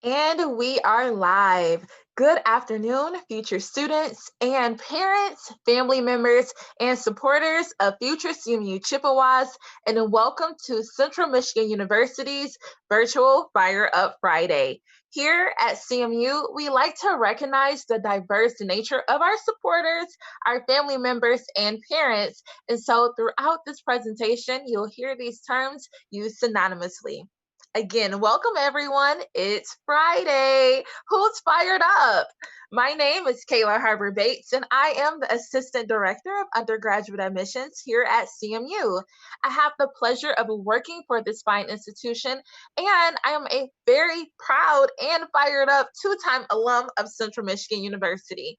And we are live. Good afternoon, future students and parents, family members, and supporters of future CMU Chippewas, and welcome to Central Michigan University's virtual Fire Up Friday. Here at CMU, we like to recognize the diverse nature of our supporters, our family members, and parents. And so throughout this presentation, you'll hear these terms used synonymously. Again, welcome everyone. It's Friday. Who's fired up? My name is Kayla Harbor Bates, and I am the Assistant Director of Undergraduate Admissions here at CMU. I have the pleasure of working for this fine institution, and I am a very proud and fired up two-time alum of Central Michigan University.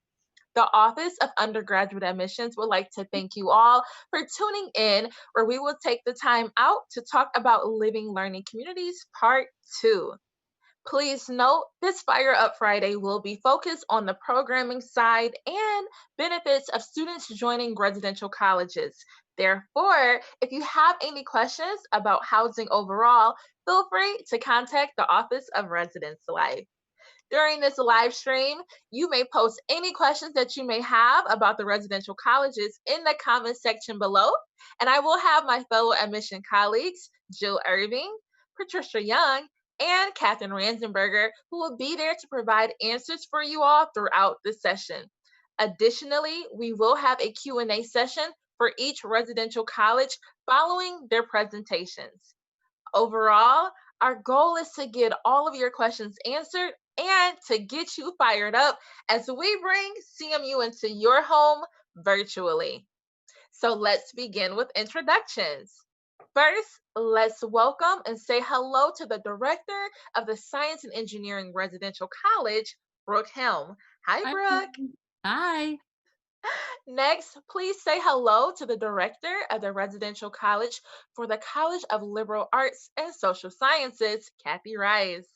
The Office of Undergraduate Admissions would like to thank you all for tuning in, where we will take the time out to talk about Living Learning Communities Part 2. Please note this Fire Up Friday will be focused on the programming side and benefits of students joining residential colleges. Therefore, if you have any questions about housing overall, feel free to contact the Office of Residence Life. During this live stream, you may post any questions that you may have about the residential colleges in the comment section below, and I will have my fellow admission colleagues, Jill Irving, Patricia Young, and Katherine Ransenberger, who will be there to provide answers for you all throughout the session. Additionally, we will have a Q&A session for each residential college following their presentations. Overall, our goal is to get all of your questions answered and to get you fired up as we bring CMU into your home virtually. So let's begin with introductions. First, let's welcome and say hello to the director of the Science and Engineering Residential College, Brooke Helm. Hi, Hi. Brooke. Hi. Next, please say hello to the director of the Residential College for the College of Liberal Arts and Social Sciences, Kathy Rice.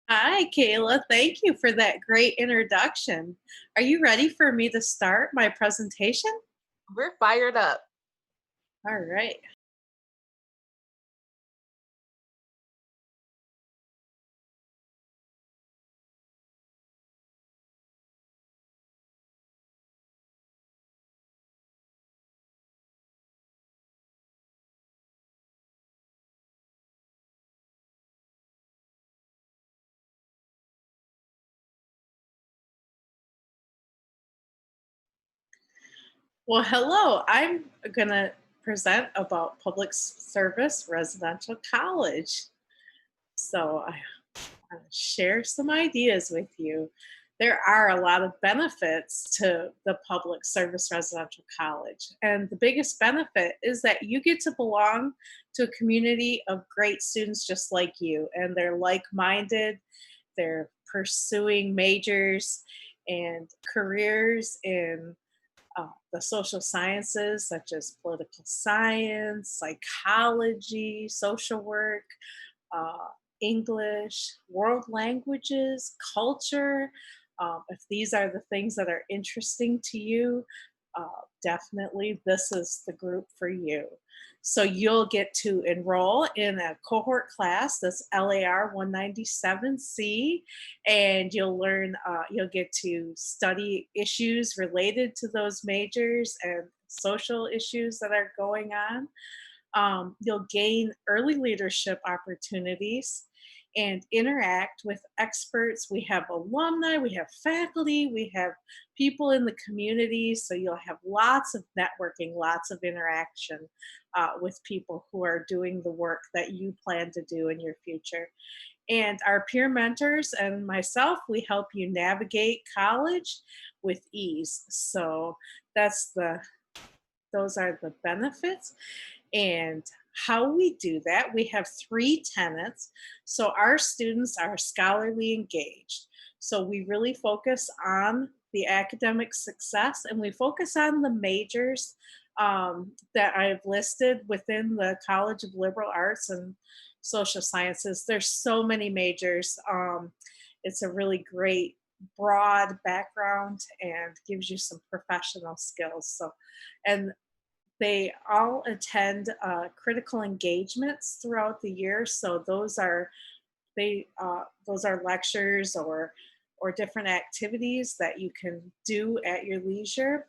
Hi, Kayla. Thank you for that great introduction. Are you ready for me to start my presentation? We're fired up. All right. Well, hello. I'm going to present about public service residential college. So I want to share some ideas with you. There are a lot of benefits to the public service residential college. And the biggest benefit is that you get to belong to a community of great students just like you. And they're like minded, they're pursuing majors and careers in the social sciences, such as political science, psychology, social work, uh, English, world languages, culture. If these are the things that are interesting to you, definitely this is the group for you. So you'll get to enroll in a cohort class that's LAR 197C, and you'll get to study issues related to those majors and social issues that are going on. You'll gain early leadership opportunities and interact with experts. We have alumni, we have faculty, we have people in the community. So you'll have lots of networking, lots of interaction with people who are doing the work that you plan to do in your future. And our peer mentors and myself, we help you navigate college with ease. So that's the those are the benefits. And how we do that, we have three tenets. So our students are scholarly engaged. So we really focus on the academic success and we focus on the majors that I've listed within the College of Liberal Arts and Social Sciences. There's so many majors. It's a really great broad background and gives you some professional skills. So, and they all attend critical engagements throughout the year. So those are those are lectures or different activities that you can do at your leisure.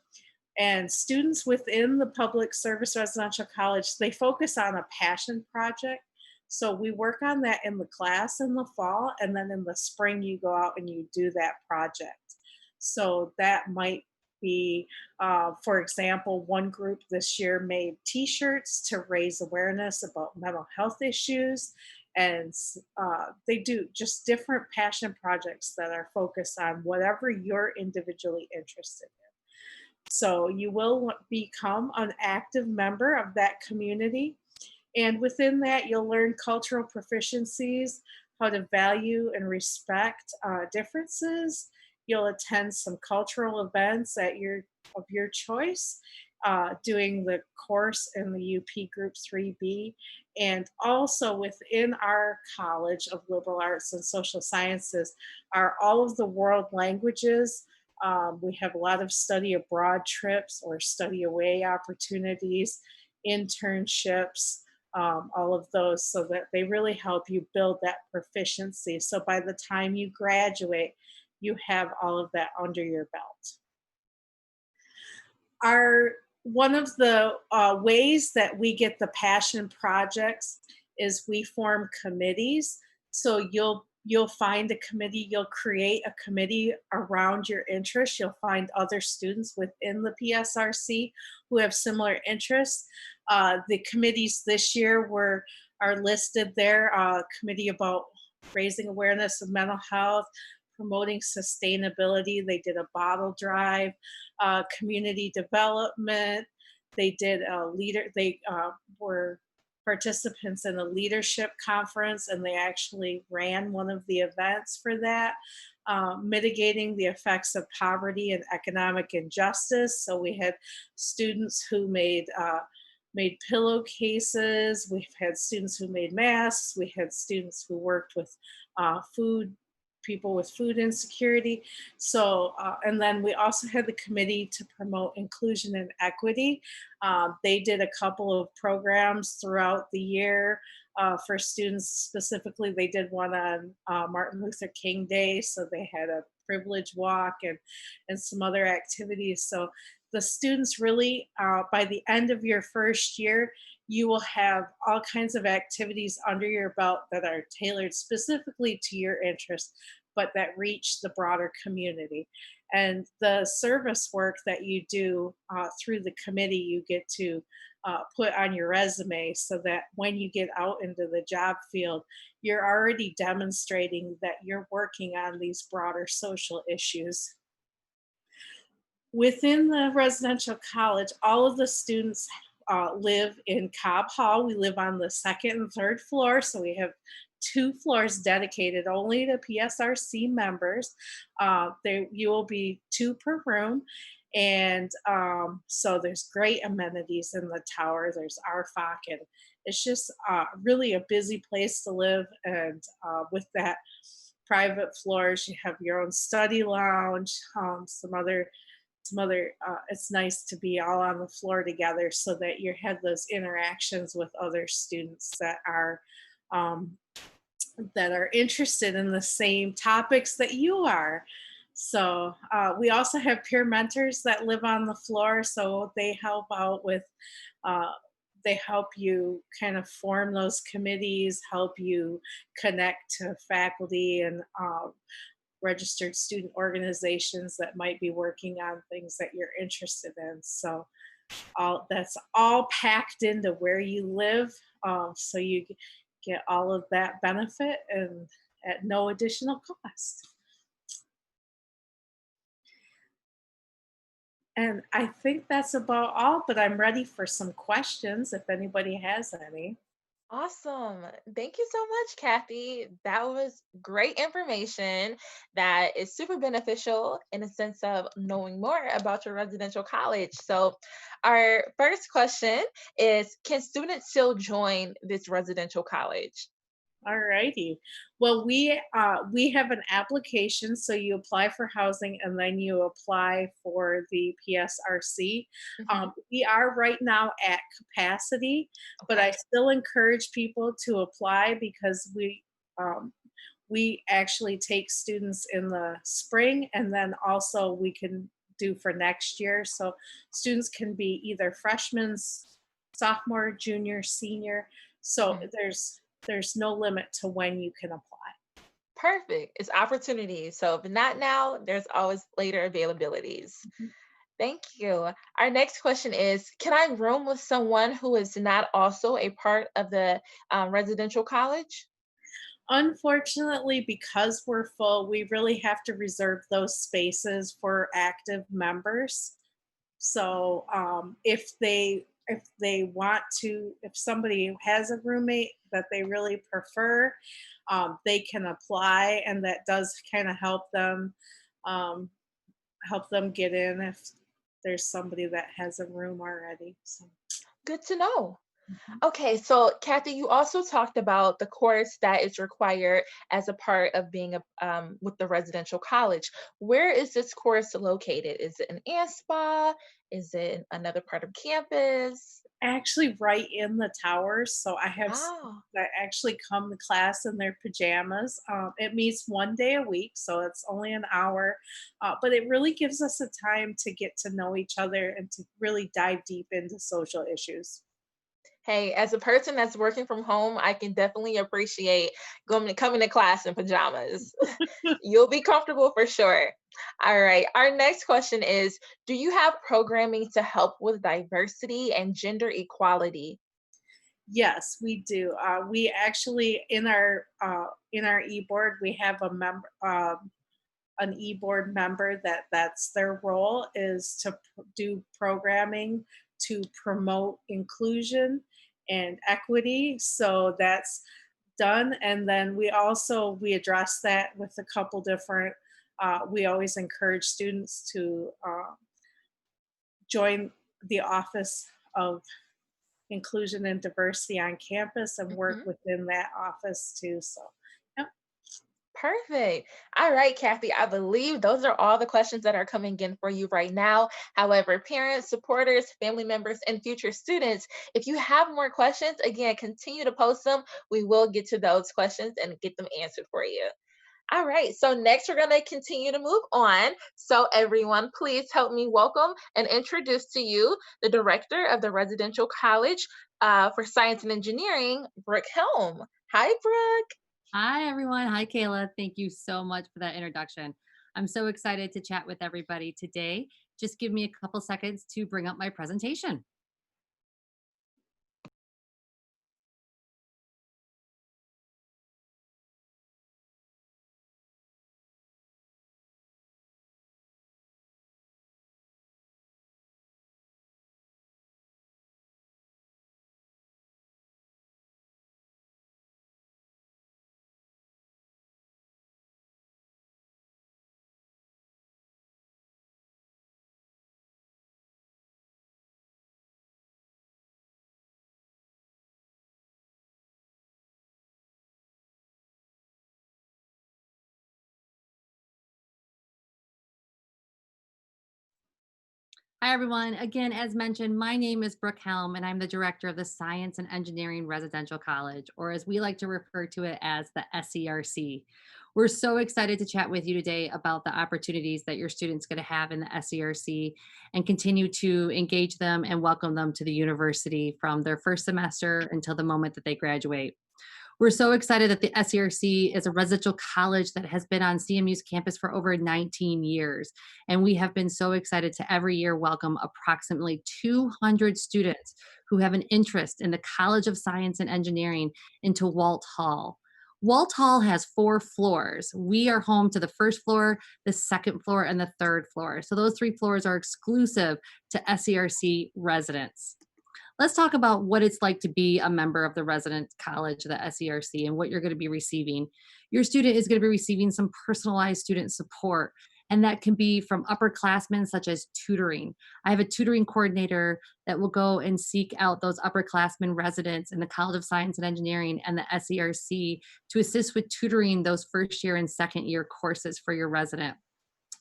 And students within the public service residential college, they focus on a passion project. So we work on that in the class in the fall, and then in the spring you go out and you do that project. So that might be, for example, one group this year made T-shirts to raise awareness about mental health issues, and they do just different passion projects that are focused on whatever you're individually interested in. So you will become an active member of that community. And within that, you'll learn cultural proficiencies, how to value and respect differences. You'll attend some cultural events of your choice, doing the course in the UP Group 3B. And also within our College of Liberal Arts and Social Sciences are all of the world languages. We have a lot of study abroad trips or study away opportunities, internships, all of those, so that they really help you build that proficiency. So by the time you graduate, you have all of that under your belt. Our One of the ways that we get the passion projects is we form committees. So you'll find a committee, you'll create a committee around your interests. You'll find other students within the PSRC who have similar interests. The committees this year are listed there. Committee about raising awareness of mental health, promoting sustainability. They did a bottle drive, community development. They did a leader. They were participants in a leadership conference, and they actually ran one of the events for that. Mitigating the effects of poverty and economic injustice. So we had students who made pillowcases. We've had students who made masks. We had students who worked with people with food insecurity. So, and then we also had the committee to promote inclusion and equity. They did a couple of programs throughout the year for students. Specifically, they did one on Martin Luther King Day. So they had a privilege walk and some other activities. So the students really, by the end of your first year, you will have all kinds of activities under your belt that are tailored specifically to your interests, but that reach the broader community. And the service work that you do through the committee, you get to put on your resume, so that when you get out into the job field, you're already demonstrating that you're working on these broader social issues. Within the residential college, all of the students live in Cobb Hall. We live on the second and third floor, so we have two floors dedicated only to PSRC members. You will be two per room, and so there's great amenities in the tower. There's RFOC, and it's just really a busy place to live. And with that private floors, you have your own study lounge, it's nice to be all on the floor together, so that you have those interactions with other students um, that are interested in the same topics that you are. So we also have peer mentors that live on the floor, so they help out with they help you kind of form those committees, help you connect to faculty and registered student organizations that might be working on things that you're interested in. So that's all packed into where you live, so you get all of that benefit and at no additional cost. And I think that's about all, but I'm ready for some questions if anybody has any. Awesome. Thank you so much, Kathy. That was great information that is super beneficial in a sense of knowing more about your residential college. So, our first question is, can students still join this residential college? All righty. Well, we have an application, so you apply for housing and then you apply for the PSRC. Mhm. We are right now at capacity, but I Okay. still encourage people to apply because um, we actually take students in the spring, and then also we can do for next year. So students can be either freshmen, sophomore, junior, senior. So Mhm. there's no limit to when you can apply. Perfect. It's opportunities. So if not now, there's always later availabilities. Mhm. Thank you. Our next question is, can I room with someone who is not also a part of the residential college? Unfortunately, because we're full, we really have to reserve those spaces for active members. So if they want to, if somebody has a roommate that they really prefer, they can apply, and that does kind of um, help them get in if there's somebody that has a room already. So. Good to know. Mhm. Okay, so Kathy, you also talked about the course that is required as a part of being with the residential college. Where is this course located? Is it in ANSPA? Is it in another part of campus? Actually, right in the towers, so I have Wow. that actually come to class in their pajamas. It meets 1 day a week, so it's only an hour, but it really gives us a time to get to know each other and to really dive deep into social issues. Hey, as a person that's working from home, I can definitely appreciate coming to class in pajamas. You'll be comfortable for sure. All right. Our next question is, do you have programming to help with diversity and gender equality? Yes, we do. We actually in our e-board we have a member an e-board member that's their role is to do programming to promote inclusion and equity. So that's done, and then we address that with a couple different. We always encourage students to join the office of inclusion and diversity on campus and work Mhm. within that office too. So, yep. Perfect. All right, Kathy, I believe those are all the questions that are coming in for you right now. However, parents, supporters, family members, and future students, if you have more questions, again, continue to post them. We will get to those questions and get them answered for you. All right, so next we're going to continue to move on. So, everyone, please help me welcome and introduce to you the director of the Residential College for Science and Engineering, Brooke Helm. Hi, Brooke. Hi, everyone. Hi, Kayla. Thank you so much for that introduction. I'm so excited to chat with everybody today. Just give me a couple seconds to bring up my presentation. Hi, everyone. Again, as mentioned, my name is Brooke Helm, and I'm the director of the Science and Engineering Residential College, or as we like to refer to it as the SERC. We're so excited to chat with you today about the opportunities that your students going to have in the SERC and continue to engage them and welcome them to the university from their first semester until the moment that they graduate. We're so excited that the SERC is a residential college that has been on CMU's campus for over 19 years. And we have been so excited to every year welcome approximately 200 students who have an interest in the College of Science and Engineering into Walt Hall. Walt Hall has 4 floors. We are home to the first floor, the second floor, and the third floor. So those 3 floors are exclusive to SERC residents. Let's talk about what it's like to be a member of the resident college, the SERC, and what you're going to be receiving. Your student is going to be receiving some personalized student support, and that can be from upperclassmen, such as tutoring. I have a tutoring coordinator that will go and seek out those upperclassmen residents in the College of Science and Engineering and the SERC to assist with tutoring those first year and second year courses for your resident.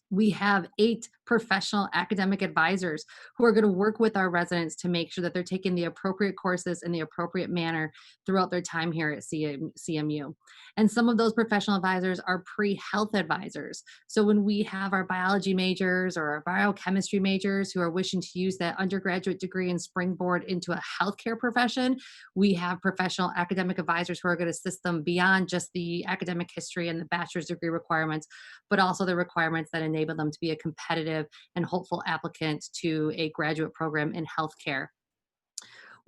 We have 8 professional academic advisors who are going to work with our residents to make sure that they're taking the appropriate courses in the appropriate manner throughout their time here at CMU. And some of those professional advisors are pre-health advisors. So when we have our biology majors or our biochemistry majors who are wishing to use that undergraduate degree and springboard into a healthcare profession, we have professional academic advisors who are going to assist them beyond just the academic history and the bachelor's degree requirements, but also the requirements that enable them to be a competitive and hopeful applicant to a graduate program in healthcare.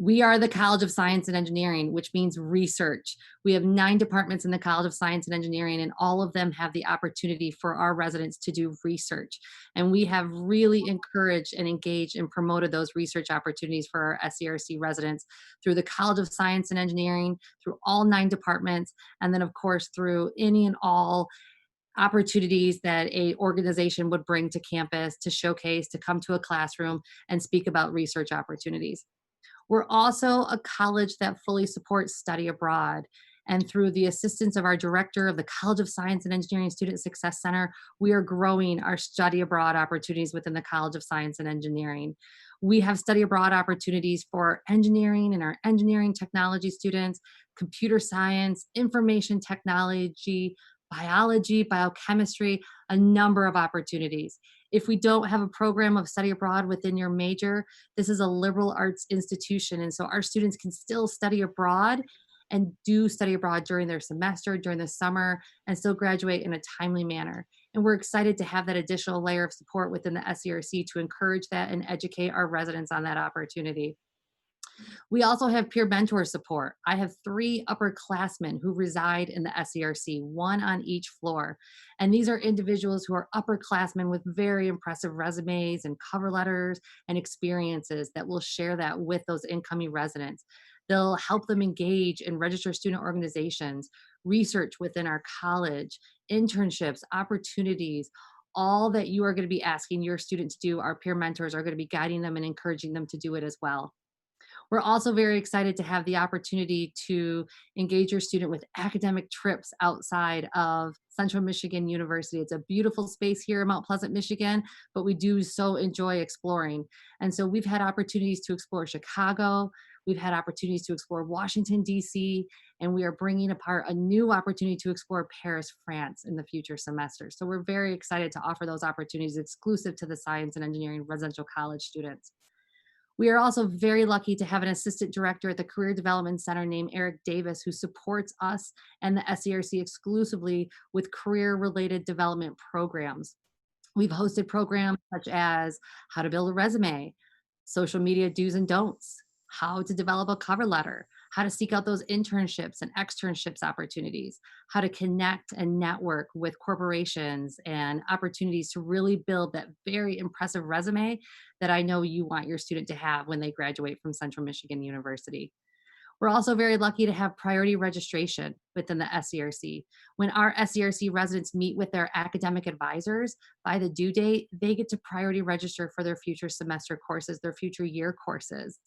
We are the College of Science and Engineering, which means research. We have 9 departments in the College of Science and Engineering, and all of them have the opportunity for our residents to do research. And we have really encouraged and engaged and promoted those research opportunities for our SERC residents through the College of Science and Engineering, through all 9 departments, and then of course through any and all opportunities that a organization would bring to campus to showcase, to come to a classroom and speak about research opportunities. We're also a college that fully supports study abroad. And through the assistance of our director of the College of Science and Engineering Student Success Center, we are growing our study abroad opportunities within the College of Science and Engineering. We have study abroad opportunities for engineering and our engineering technology students, computer science, information technology, biology, biochemistry, a number of opportunities. If we don't have a program of study abroad within your major, this is a liberal arts institution. And so our students can still study abroad and do study abroad during their semester, during the summer, and still graduate in a timely manner. And we're excited to have that additional layer of support within the SERC to encourage that and educate our residents on that opportunity. We also have peer mentor support. I have 3 upperclassmen who reside in the SERC, 1 on each floor. And these are individuals who are upperclassmen with very impressive resumes and cover letters and experiences that will share that with those incoming residents. They'll help them engage in registered student organizations, research within our college, internships, opportunities, all that you are going to be asking your students to do. Our peer mentors are going to be guiding them and encouraging them to do it as well. We're also very excited to have the opportunity to engage your student with academic trips outside of Central Michigan University. It's a beautiful space here in Mount Pleasant, Michigan, but we do so enjoy exploring. And so we've had opportunities to explore Chicago, we've had opportunities to explore Washington, D.C., and we are bringing apart a new opportunity to explore Paris, France in the future semester. So we're very excited to offer those opportunities exclusive to the Science and Engineering Residential College students. We are also very lucky to have an assistant director at the Career Development Center named Eric Davis, who supports us and the SERC exclusively with career-related development programs. We've hosted programs such as how to build a resume, social media do's and don'ts, how to develop a cover letter, how to seek out those internships and externships opportunities, how to connect and network with corporations and opportunities to really build that very impressive resume that I know you want your student to have when they graduate from Central Michigan University. We're also very lucky to have priority registration within the SERC. When our SERC residents meet with their academic advisors by the due date, they get to priority register for their future semester courses, their future year courses,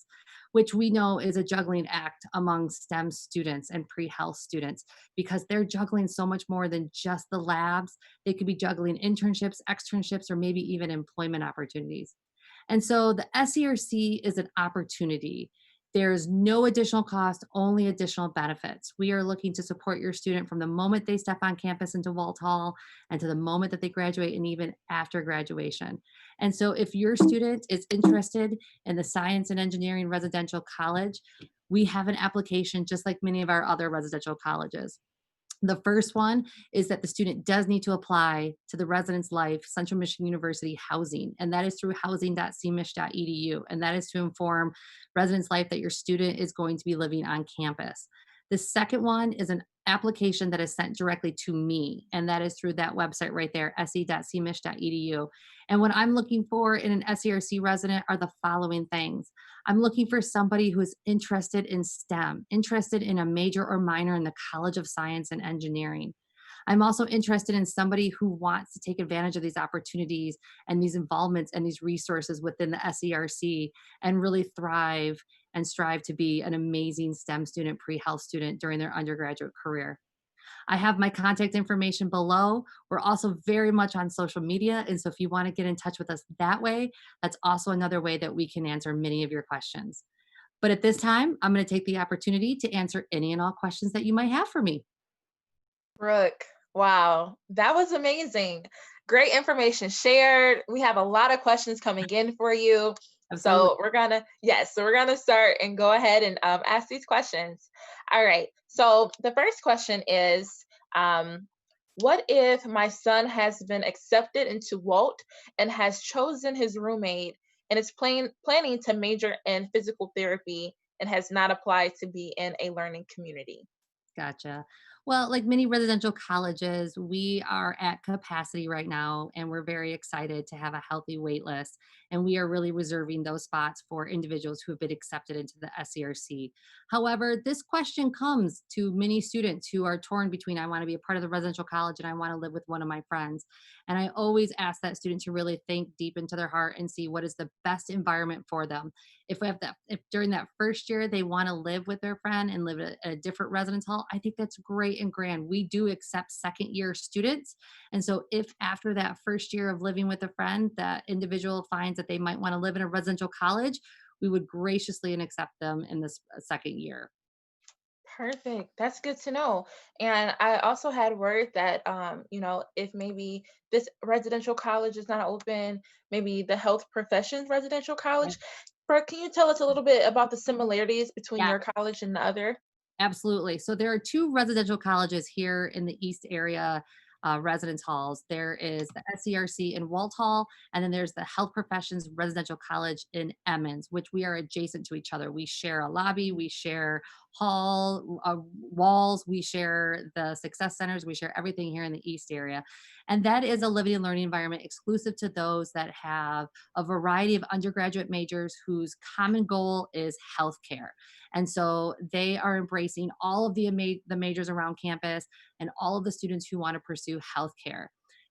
which we know is a juggling act among STEM students and pre-health students because they're juggling so much more than just the labs. They could be juggling internships, externships, or maybe even employment opportunities. And so the SERC is an opportunity. There's no additional cost, only additional benefits. We are looking to support your student from the moment they step on campus into Walt Hall and to the moment that they graduate and even after graduation. And so if your student is interested in the Science and Engineering Residential College, we have an application just like many of our other residential colleges. The first one is that the student does need to apply to the Residence Life Central Michigan University housing, and that is through housing.cmich.edu, and that is to inform Residence Life that your student is going to be living on campus. The second one is an application that is sent directly to me, and that is through that website right there, se.cmich.edu. And what I'm looking for in an SERC resident are the following things. I'm looking for somebody who is interested in STEM, interested in a major or minor in the College of Science and Engineering. I'm also interested in somebody who wants to take advantage of these opportunities and these involvements and these resources within the SERC and really thrive and strive to be an amazing STEM student, pre-health student during their undergraduate career. I have my contact information below. We're also very much on social media. And so if you want to get in touch with us that way, that's also another way that we can answer many of your questions. But at this time, I'm going to take the opportunity to answer any and all questions that you might have for me. Brooke, wow, that was amazing. Great information shared. We have a lot of questions coming in for you. Absolutely. So we're gonna start and go ahead and ask these questions. All right. So the first question is, um, what if my son has been accepted into Walt and has chosen his roommate and is planning to major in physical therapy and has not applied to be in a learning community? Gotcha. Well, like many residential colleges, we are at capacity right now, and we're very excited to have a healthy wait list. And we are really reserving those spots for individuals who have been accepted into the SERC. However, this question comes to many students who are torn between I want to be a part of the residential college and I want to live with one of my friends. And I always ask that student to really think deep into their heart and see what is the best environment for them. If during that first year they want to live with their friend and live at a different residence hall, I think that's great and grand. We do accept second year students. And so if after that first year of living with a friend, that individual finds that they might want to live in a residential college, we would graciously and accept them in this second year. Perfect. That's good to know. And I also had word that, if maybe this residential college is not open, maybe the health professions residential Yeah. college. Brooke, can you tell us a little bit about the similarities between Yeah. your college and the other? Absolutely. So there are two residential colleges here in the East area residence halls. There is the SERC in Walthall, and then there's the Health Professions Residential College in Emmons, which we are adjacent to each other. We share a lobby, we share walls, we share the success centers, we share everything here in the East area. And that is a living and learning environment exclusive to those that have a variety of undergraduate majors whose common goal is healthcare. And so they are embracing all of the majors around campus and all of the students who want to pursue healthcare.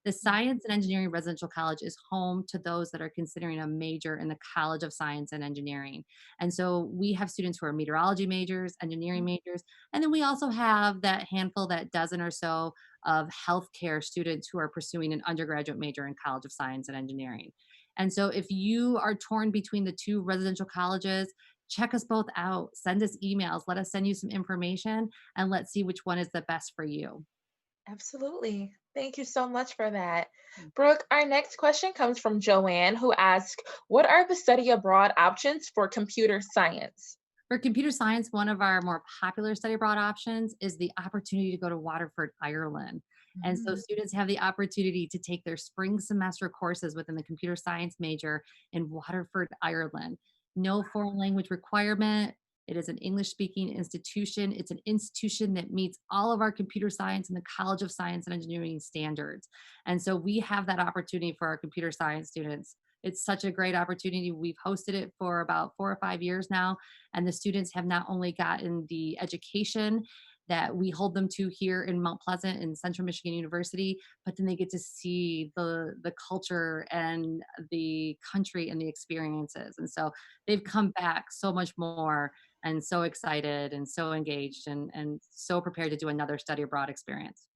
The Science and Engineering Residential College is home to those that are considering a major in the College of Science and Engineering. And so we have students who are meteorology majors, engineering majors, and then we also have that handful, that dozen or so of healthcare students who are pursuing an undergraduate major in College of Science and Engineering. And so if you are torn between the two residential colleges, check us both out. Send us emails. Let us send you some information and let's see which one is the best for you. Absolutely. Thank you so much for that. Brooke, our next question comes from Joanne, who asks, what are the study abroad options for computer science? For computer science, one of our more popular study abroad options is the opportunity to go to Waterford, Ireland. And so Mm. students have the opportunity to take their spring semester courses within the computer science major in Waterford, Ireland. No foreign language requirement. It is an English speaking institution. It's an institution that meets all of our computer science and the College of Science and Engineering standards. And so we have that opportunity for our computer science students. It's such a great opportunity. We've hosted it for about 4 or 5 years now, and the students have not only gotten the education that we hold them to here in Mount Pleasant and Central Michigan University, but then they get to see the culture and the country and the experiences. And so they've come back so much more and so excited and so engaged and so prepared to do another study abroad experience.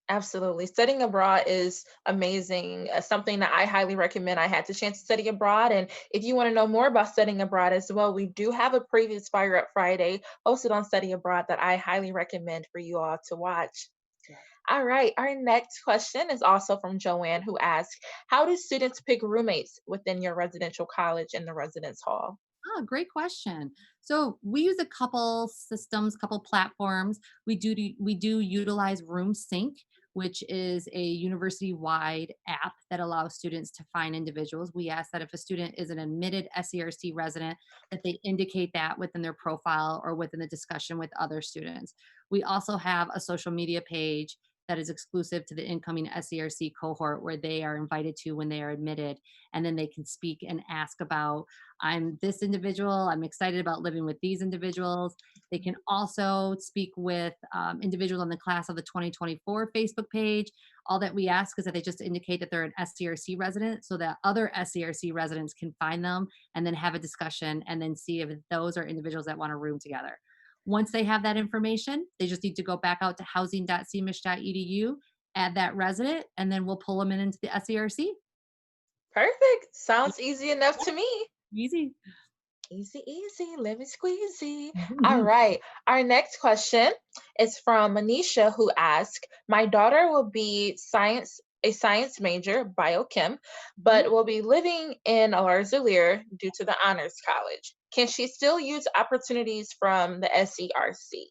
Absolutely. Studying abroad is amazing. Something that I highly recommend. I had the chance to study abroad. And if you want to know more about studying abroad as well, we do have a previous Fire Up Friday hosted on study abroad that I highly recommend for you all to watch. Yeah. All right. Our next question is also from Joanne, who asks, how do students pick roommates within your residential college and the residence hall? Oh, great question. So we use a couple systems, couple platforms. We do utilize Room Sync, which is a university-wide app that allows students to find individuals. We ask that if a student is an admitted SERC resident, that they indicate that within their profile or within the discussion with other students. We also have a social media page that is exclusive to the incoming SERC cohort where they are invited to when they are admitted, and then they can speak and ask about I'm this individual. I'm excited about living with these individuals. They can also speak with individuals on the class of the 2024 Facebook page. All that we ask is that they just indicate that they're an SCRC resident so that other SCRC residents can find them and then have a discussion and then see if those are individuals that want to room together. Once they have that information, they just need to go back out to housing.cmish.edu, add that resident, and then we'll pull them into the SERC. Perfect. Sounds easy enough to me. Easy. Easy, easy, lemon squeezy. All right. Our next question is from Manisha, who asked, my daughter will be a science major, biochem, but will be living in Larzulier due to the honors college. Can she still use opportunities from the SERC?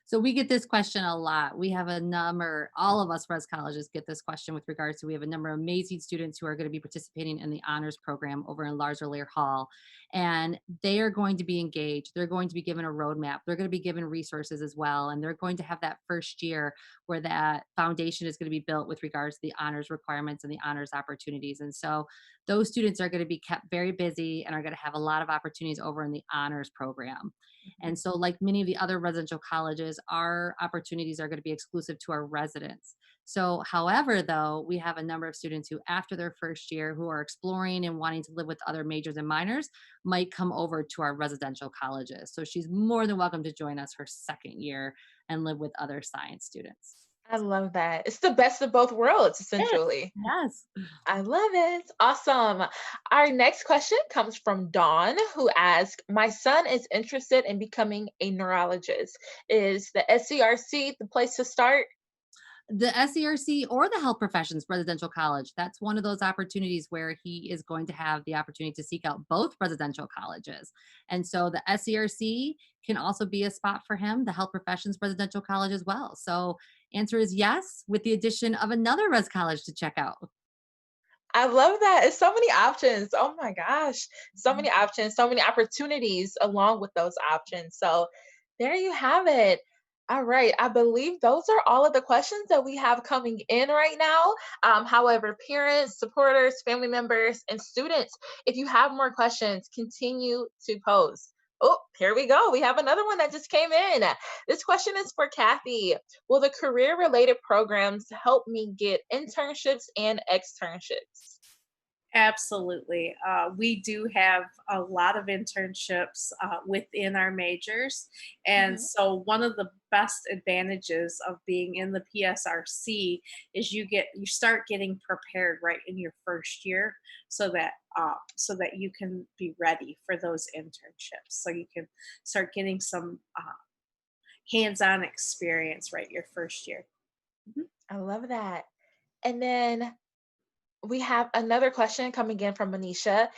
So we get this question a lot. We have a number, all of us res colleges get this question with regards to, we have a number of amazing students who are going to be participating in the honors program over in Larzulier Hall. And they are going to be engaged. They're going to be given a roadmap. They're going to be given resources as well. And they're going to have that first year where that foundation is going to be built with regards to the honors requirements and the honors opportunities. And so those students are going to be kept very busy and are going to have a lot of opportunities over in the honors program. And so, like many of the other residential colleges, our opportunities are going to be exclusive to our residents. So, however, though, we have a number of students who, after their first year, who are exploring and wanting to live with other majors and minors, might come over to our residential colleges. So, she's more than welcome to join us her second year and live with other science students. I love that. It's the best of both worlds, Yes. essentially. Yes. I love it. Awesome. Our next question comes from Dawn, who asked, my son is interested in becoming a neurologist. Is the SCRC the place to start? The SERC or the Health Professions Residential College, that's one of those opportunities where he is going to have the opportunity to seek out both residential colleges. And so the SERC can also be a spot for him, the Health Professions Residential College as well. So answer is yes, with the addition of another res college to check out. I love that. It's so many options. Oh my gosh. So many options, so many opportunities along with those options. So there you have it. All right. I believe those are all of the questions that we have coming in right now. However, parents, supporters, family members, and students, if you have more questions, continue to post. Oh, here we go. We have another one that just came in. This question is for Kathy. Will the career related programs help me get internships and externships? Absolutely. We do have a lot of internships within our majors. And Mhm. so one of the best advantages of being in the PSRC is you start getting prepared right in your first year so that you can be ready for those internships. So you can start getting some hands-on experience right your first year. Mhm. I love that. And then we have another question coming in from Manisha.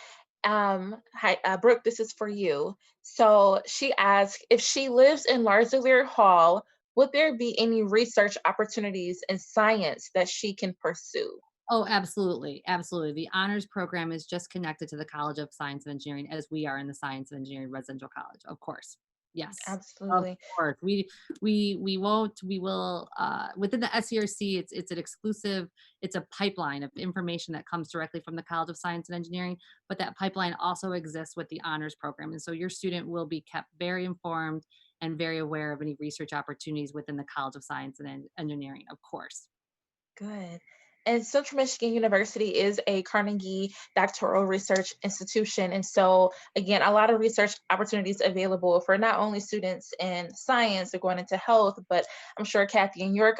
Hi, Brooke, this is for you. So she asked, if she lives in Larzulier Hall, would there be any research opportunities in science that she can pursue? Oh, absolutely. Absolutely. The honors program is just connected to the College of Science and Engineering as we are in the Science and Engineering Residential College. Of course. Yes. Of Absolutely. course. We will within the SERC, it's an exclusive, it's a pipeline of information that comes directly from the College of Science and Engineering, but that pipeline also exists with the honors program. And so your student will be kept very informed and very aware of any research opportunities within the College of Science and Engineering, of course. Good. And Central Michigan University is a Carnegie doctoral research institution. And so, again, a lot of research opportunities available for not only students in science or going into health, but I'm sure Kathy in your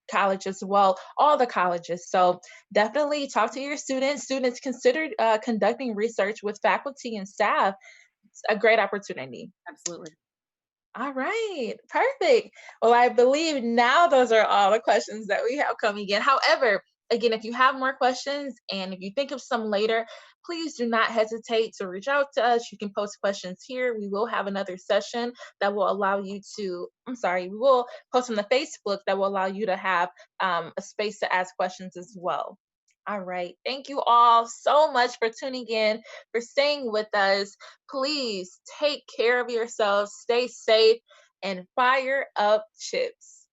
college as well, all the colleges. So, definitely talk to your students. Students consider conducting research with faculty and staff. It's a great opportunity. Absolutely. All right, perfect. Well, I believe now those are all the questions that we have coming in. However, again, if you have more questions and if you think of some later, please do not hesitate to reach out to us. You can post questions here. We will have another session that will allow you to, we will post on the Facebook that will allow you to have a space to ask questions as well. All right. Thank you all so much for tuning in, for staying with us. Please take care of yourselves, stay safe, and fire up chips.